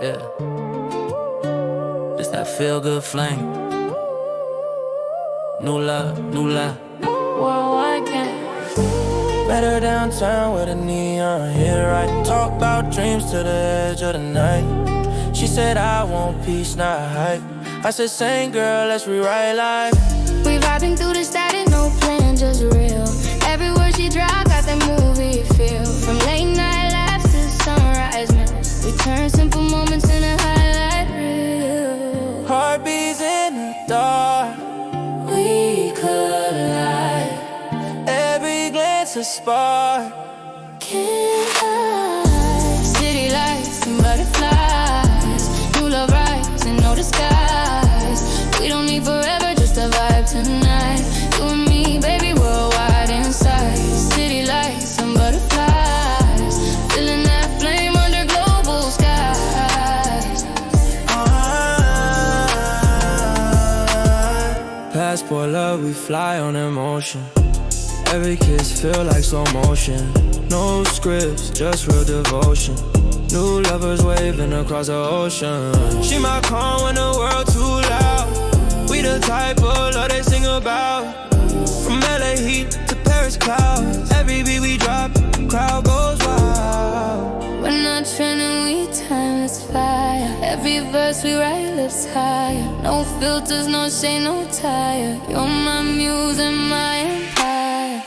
Yeah, just that feel good flame. New love, new love. Worldwide gang. Met her downtown with a neon hit right. Talk about dreams to the edge of the night. She said I want peace, not hype. I said same girl, let's rewrite life. We vibing through the static, no plan, just real. Every word she drop got that movie feel. From late night laughs to sunrise meals, we turn simple moments into highlight reel. Heartbeats in the dark, We collide. every glance a spark. Can't hide. City lights and butterflies. New love rising, no disguise. We don't need forever, just a vibe tonight. You and me, baby, worldwide inside. City lights and butterflies. Feeling that flame under global skies. Passport love, we fly on emotion. Every kiss feel like slow motion. No scripts, just real devotion. New lovers waving across the ocean. She my calm when the world too loud. We the type of love they sing about. From LA heat to Paris clouds. Every beat we drop, crowd goes wild. We're not trending, we timeless fire. Every verse we write lips higher. No filters, no shade, no tire. You're my muse and my empire.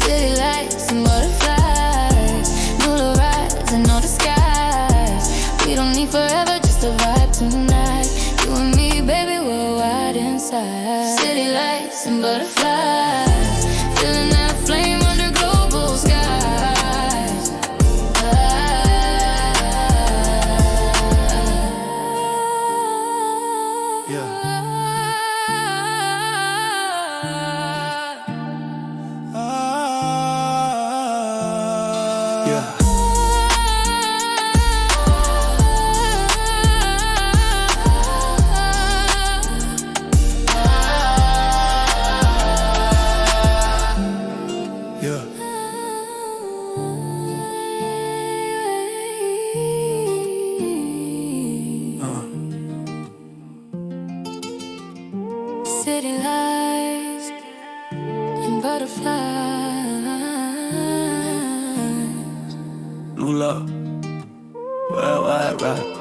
City lights and butterflies. New horizon, no disguise. We don't need forever, just a vibe tonight. You and me, baby, we're wide inside. City lights and butterflies. Feeling that flame under global skies. City lights and butterflies. New love, worldwide rap.